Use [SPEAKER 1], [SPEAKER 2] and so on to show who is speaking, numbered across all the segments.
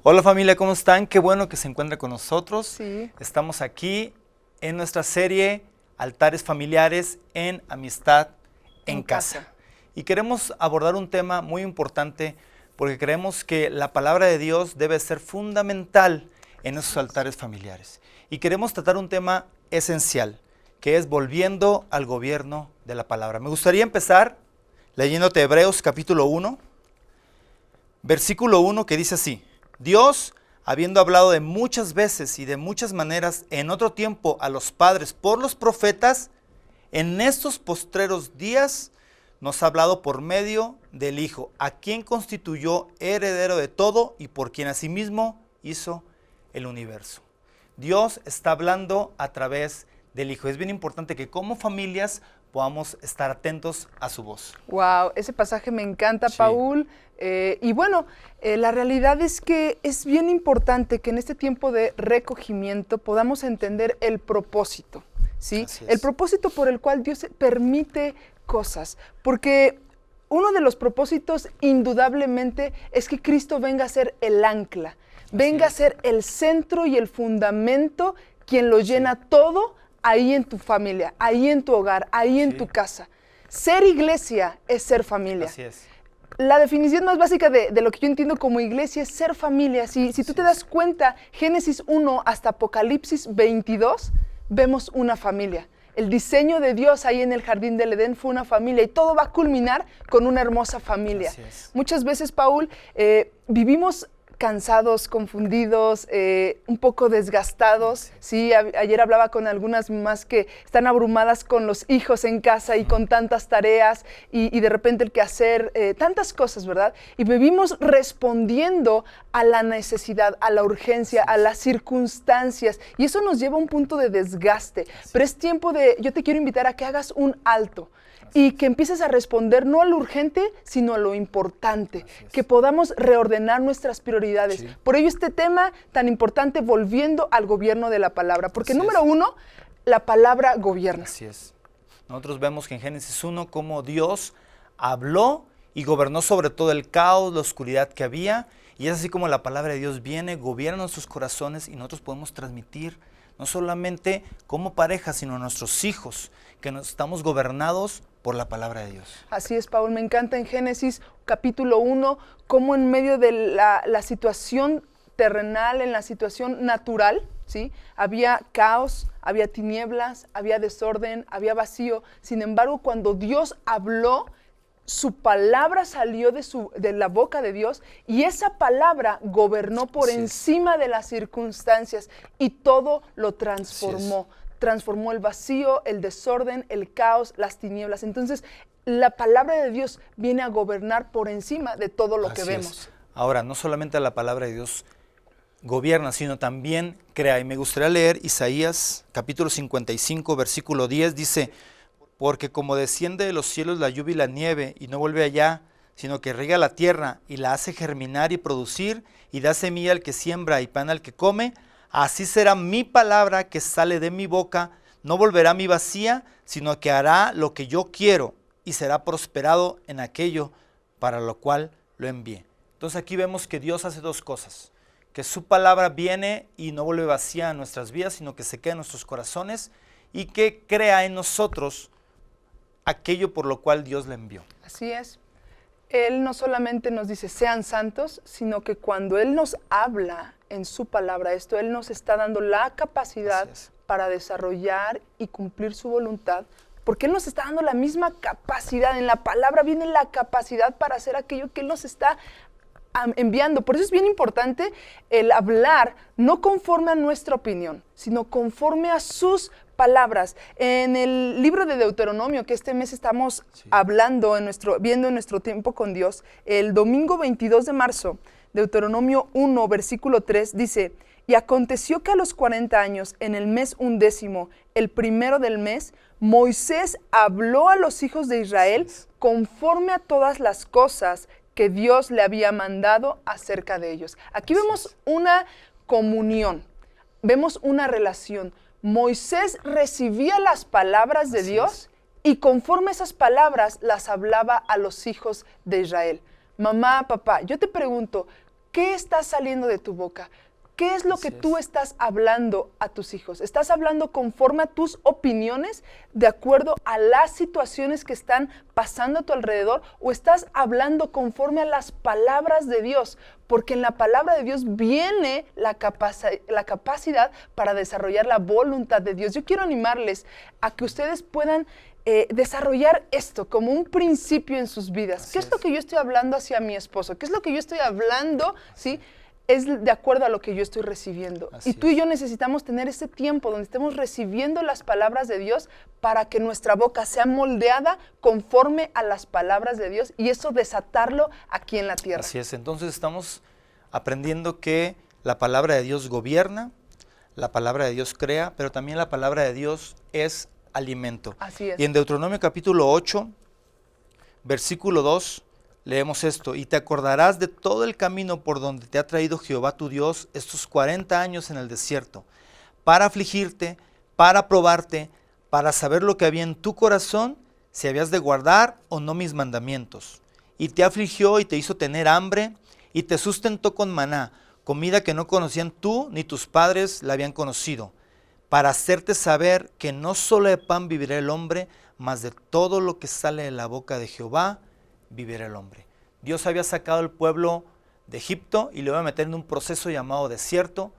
[SPEAKER 1] Hola familia, ¿cómo están? Qué bueno que se encuentren con nosotros.
[SPEAKER 2] Sí.
[SPEAKER 1] Estamos aquí en nuestra serie Altares Familiares en Amistad en Casa. Y queremos abordar un tema muy importante porque creemos que la palabra de Dios debe ser fundamental en esos altares familiares. Y queremos tratar un tema esencial, que es volviendo al gobierno de la palabra. Me gustaría empezar leyéndote Hebreos capítulo 1, versículo 1, que dice así: Dios, habiendo hablado de muchas veces y de muchas maneras en otro tiempo a los padres por los profetas, en estos postreros días nos ha hablado por medio del Hijo, a quien constituyó heredero de todo y por quien asimismo hizo el universo. Dios está hablando a través del Hijo. Es bien importante que como familias podamos estar atentos a su voz.
[SPEAKER 2] Wow, ese pasaje me encanta,
[SPEAKER 1] Sí.
[SPEAKER 2] Paul. La realidad es que es bien importante que en este tiempo de recogimiento podamos entender el propósito, ¿sí?
[SPEAKER 1] Así es.
[SPEAKER 2] El propósito por el cual Dios permite cosas, porque uno de los propósitos indudablemente es que Cristo venga a ser el ancla, venga a ser el centro y el fundamento, quien lo llena todo ahí en tu familia, ahí en tu hogar, ahí en tu casa. Ser iglesia es ser familia.
[SPEAKER 1] Así es.
[SPEAKER 2] La definición más básica de lo que yo entiendo como iglesia es ser familia. Si tú te das cuenta, Génesis 1 hasta Apocalipsis 22, vemos una familia. El diseño de Dios ahí en el jardín del Edén fue una familia y todo va a culminar con una hermosa familia.
[SPEAKER 1] Así es.
[SPEAKER 2] Muchas veces, Paul, vivimos cansados, confundidos, un poco desgastados. Sí, ayer hablaba con algunas mamás que están abrumadas con los hijos en casa y con tantas tareas y de repente el quehacer, tantas cosas, ¿verdad? Y vivimos respondiendo a la necesidad, a la urgencia, a las circunstancias, y eso nos lleva a un punto de desgaste. Pero es tiempo yo te quiero invitar a que hagas un alto y que empieces a responder no a lo urgente, sino a lo importante, que podamos reordenar nuestras prioridades.
[SPEAKER 1] Sí.
[SPEAKER 2] Por ello este tema tan importante, volviendo al gobierno de la palabra, porque
[SPEAKER 1] Así
[SPEAKER 2] número
[SPEAKER 1] es.
[SPEAKER 2] uno, la palabra gobierna.
[SPEAKER 1] Así es. Nosotros vemos que en Génesis 1 cómo Dios habló y gobernó sobre todo el caos, la oscuridad que había, y es así como la palabra de Dios viene, gobierna nuestros corazones y nosotros podemos transmitir no solamente como pareja, sino a nuestros hijos, que nos estamos gobernados por la palabra de Dios.
[SPEAKER 2] Así es, Paul, me encanta en Génesis capítulo 1, cómo en medio de la situación terrenal, en la situación natural, ¿sí? Había caos, había tinieblas, había desorden, había vacío. Sin embargo, cuando Dios habló, su palabra salió de la boca de Dios y esa palabra gobernó por encima de las circunstancias y todo lo transformó. Transformó el vacío, el desorden, el caos, las tinieblas. Entonces, la palabra de Dios viene a gobernar por encima de todo lo que vemos.
[SPEAKER 1] Ahora, no solamente la palabra de Dios gobierna, sino también crea. Y me gustaría leer Isaías capítulo 55, versículo 10, dice: porque como desciende de los cielos la lluvia y la nieve, y no vuelve allá, sino que riega la tierra, y la hace germinar y producir, y da semilla al que siembra y pan al que come, así será mi palabra que sale de mi boca, no volverá a mí vacía, sino que hará lo que yo quiero, y será prosperado en aquello para lo cual lo envié. Entonces aquí vemos que Dios hace dos cosas: que su palabra viene y no vuelve vacía a nuestras vidas, sino que se queda en nuestros corazones, y que crea en nosotros aquello por lo cual Dios le envió.
[SPEAKER 2] Así es. Él no solamente nos dice sean santos, sino que cuando Él nos habla en su palabra esto, Él nos está dando la capacidad para desarrollar y cumplir su voluntad, porque Él nos está dando la misma capacidad. En la palabra viene la capacidad para hacer aquello que Él nos está enviando. Por eso es bien importante el hablar no conforme a nuestra opinión, sino conforme a sus palabras. En el libro de Deuteronomio, que este mes estamos hablando, viendo en nuestro tiempo con Dios, el domingo 22 de marzo, Deuteronomio 1, versículo 3, dice: y aconteció que a los 40 años, en el mes 11, el primero del mes, Moisés habló a los hijos de Israel conforme a todas las cosas que Dios le había mandado acerca de ellos. Aquí vemos una comunión, vemos una relación. Moisés recibía las palabras de Dios y conforme esas palabras las hablaba a los hijos de Israel. Mamá, papá, yo te pregunto, ¿qué está saliendo de tu boca? ¿Qué es lo que tú estás hablando a tus hijos? ¿Estás hablando conforme a tus opiniones, de acuerdo a las situaciones que están pasando a tu alrededor? ¿O estás hablando conforme a las palabras de Dios? Porque en la palabra de Dios viene la capacidad para desarrollar la voluntad de Dios. Yo quiero animarles a que ustedes puedan desarrollar esto como un principio en sus vidas. ¿Qué es lo que yo estoy hablando hacia mi esposo? ¿Qué es lo que yo estoy hablando? ¿Sí? Es de acuerdo a lo que yo estoy recibiendo. Y tú y yo necesitamos tener ese tiempo donde estemos recibiendo las palabras de Dios para que nuestra boca sea moldeada conforme a las palabras de Dios y eso desatarlo aquí en la tierra.
[SPEAKER 1] Así es, entonces estamos aprendiendo que la palabra de Dios gobierna, la palabra de Dios crea, pero también la palabra de Dios es alimento.
[SPEAKER 2] Así es.
[SPEAKER 1] Y en Deuteronomio capítulo 8, versículo 2, leemos esto: y te acordarás de todo el camino por donde te ha traído Jehová tu Dios estos 40 años en el desierto, para afligirte, para probarte, para saber lo que había en tu corazón, si habías de guardar o no mis mandamientos. Y te afligió y te hizo tener hambre, y te sustentó con maná, comida que no conocían tú ni tus padres la habían conocido, para hacerte saber que no solo de pan vivirá el hombre, mas de todo lo que sale de la boca de Jehová vivirá el hombre. Dios había sacado al pueblo de Egipto y lo iba a meter en un proceso llamado desierto,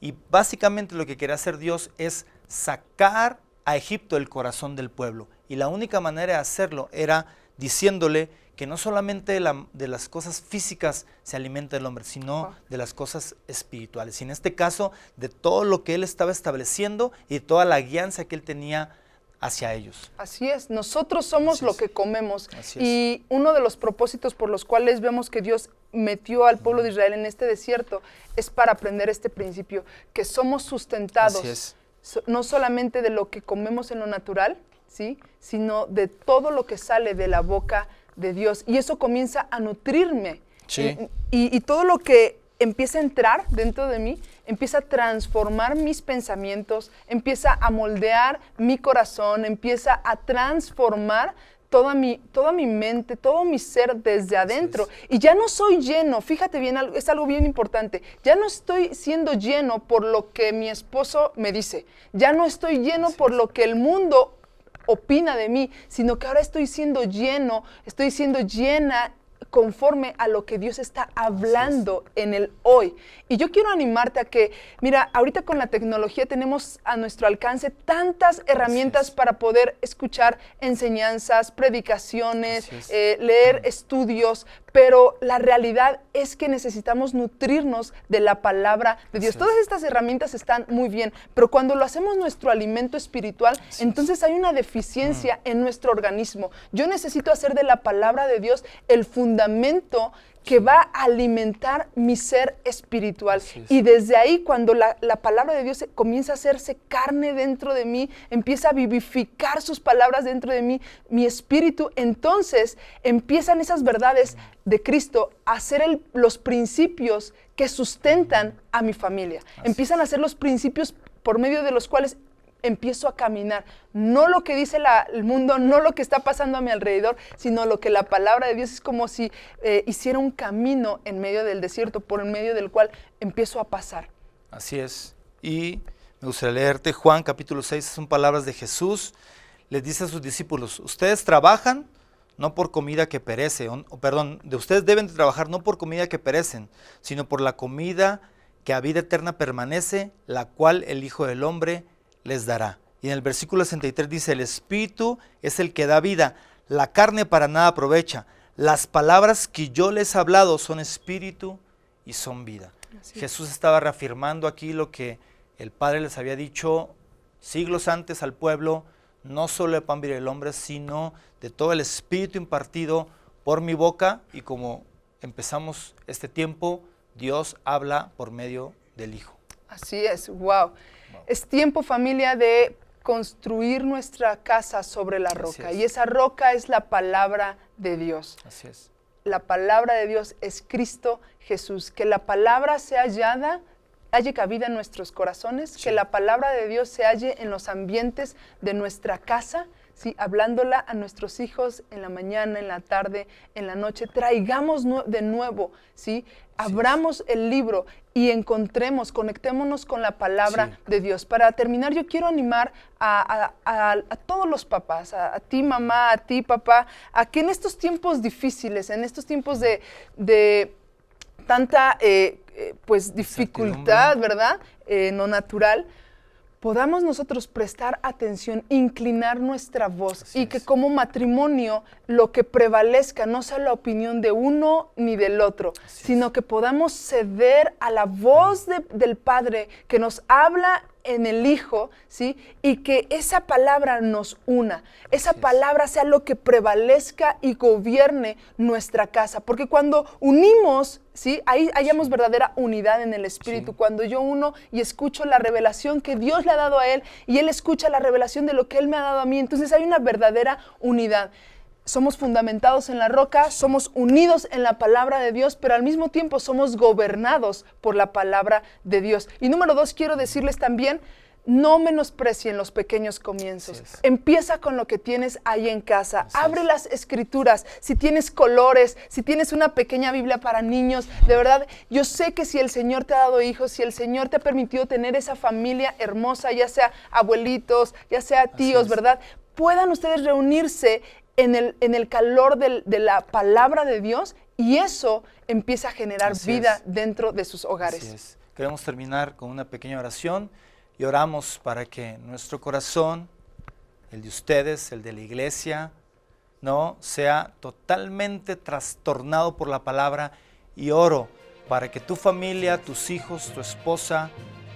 [SPEAKER 1] y básicamente lo que quería hacer Dios es sacar a Egipto del corazón del pueblo, y la única manera de hacerlo era diciéndole que no solamente de las cosas físicas se alimenta el hombre, sino de las cosas espirituales, y en este caso de todo lo que él estaba estableciendo y de toda la guianza que él tenía hacia ellos.
[SPEAKER 2] Así es, nosotros somos lo que comemos.
[SPEAKER 1] Así es.
[SPEAKER 2] Y uno de los propósitos por los cuales vemos que Dios metió al pueblo de Israel en este desierto es para aprender este principio, que somos sustentados no solamente de lo que comemos en lo natural, ¿sí?, sino de todo lo que sale de la boca de Dios. Y eso comienza a nutrirme.
[SPEAKER 1] Sí.
[SPEAKER 2] Y todo lo que empieza a entrar dentro de mí, empieza a transformar mis pensamientos, empieza a moldear mi corazón, empieza a transformar toda mi mente, todo mi ser desde adentro. Y ya no soy lleno, fíjate bien, es algo bien importante, ya no estoy siendo lleno por lo que mi esposo me dice, ya no estoy lleno por lo que el mundo opina de mí, sino que ahora estoy siendo lleno, estoy siendo llena conforme a lo que Dios está hablando en el hoy. Y yo quiero animarte a que, mira, ahorita con la tecnología tenemos a nuestro alcance tantas herramientas para poder escuchar enseñanzas, predicaciones, leer estudios, pero la realidad es que necesitamos nutrirnos de la palabra de Dios. Todas estas herramientas están muy bien, pero cuando lo hacemos nuestro alimento espiritual, entonces hay una deficiencia en nuestro organismo. Yo necesito hacer de la palabra de Dios el fundamento que va a alimentar mi ser espiritual. Y desde ahí, cuando la palabra de Dios comienza a hacerse carne dentro de mí, empieza a vivificar sus palabras dentro de mí, mi espíritu, entonces empiezan esas verdades de Cristo a ser los principios que sustentan a mi familia. Empiezan a ser los principios por medio de los cuales empiezo a caminar, no lo que dice el mundo, no lo que está pasando a mi alrededor, sino lo que la palabra de Dios es como si hiciera un camino en medio del desierto, por medio del cual empiezo a pasar.
[SPEAKER 1] Así es. Y me gustaría leerte Juan capítulo 6, son palabras de Jesús. Les dice a sus discípulos: ustedes trabajan no por comida que perece, de ustedes deben de trabajar no por comida que perecen, sino por la comida que a vida eterna permanece, la cual el Hijo del Hombre les dará. Y en el versículo 63 dice: el Espíritu es el que da vida, la carne para nada aprovecha. Las palabras que yo les he hablado son espíritu y son vida. Jesús estaba reafirmando aquí lo que el Padre les había dicho siglos antes al pueblo: no solo de pan vivirá el hombre, sino de todo el espíritu impartido por mi boca. Y como empezamos este tiempo, Dios habla por medio del Hijo.
[SPEAKER 2] Así es, wow. Es tiempo, familia, de construir nuestra casa sobre la roca. Y esa roca es la palabra de Dios.
[SPEAKER 1] Así es.
[SPEAKER 2] La palabra de Dios es Cristo Jesús. Que la palabra sea hallada, halle cabida en nuestros corazones. Que la palabra de Dios se halle en los ambientes de nuestra casa. ¿sí? Hablándola a nuestros hijos en la mañana, en la tarde, en la noche. Traigamos de nuevo, ¿sí? Abramos el libro y conectémonos con la palabra de Dios. Para terminar, yo quiero animar a todos los papás, a ti mamá, a ti papá, a que en estos tiempos difíciles, en estos tiempos de tanta pues dificultad, ¿verdad? No natural, podamos nosotros prestar atención, inclinar nuestra voz y que como matrimonio lo que prevalezca no sea la opinión de uno ni del otro, sino que podamos ceder a la voz del Padre que nos habla en el Hijo, ¿sí? Y que esa palabra nos una, esa palabra sea lo que prevalezca y gobierne nuestra casa, porque cuando unimos, ¿sí? Ahí hallamos verdadera unidad en el Espíritu, cuando yo uno y escucho la revelación que Dios le ha dado a él y él escucha la revelación de lo que él me ha dado a mí, entonces hay una verdadera unidad. Somos fundamentados en la roca, somos unidos en la palabra de Dios, pero al mismo tiempo somos gobernados por la palabra de Dios. Y número 2, quiero decirles también, no menosprecien los pequeños comienzos. Empieza con lo que tienes ahí en casa. Abre las escrituras. Si tienes colores, si tienes una pequeña Biblia para niños, de verdad, yo sé que si el Señor te ha dado hijos, si el Señor te ha permitido tener esa familia hermosa, ya sea abuelitos, ya sea tíos, ¿verdad? Puedan ustedes reunirse en el calor de la palabra de Dios y eso empieza a generar vida dentro de sus hogares.
[SPEAKER 1] Así es. Queremos terminar con una pequeña oración y oramos para que nuestro corazón, el de ustedes, el de la iglesia, no sea totalmente trastornado por la palabra, y oro para que tu familia, tus hijos, tu esposa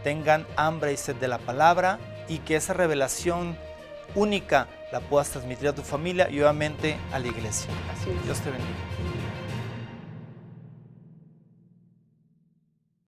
[SPEAKER 1] tengan hambre y sed de la palabra y que esa revelación única la puedas transmitir a tu familia y obviamente a la iglesia.
[SPEAKER 2] Así es.
[SPEAKER 1] Dios te bendiga.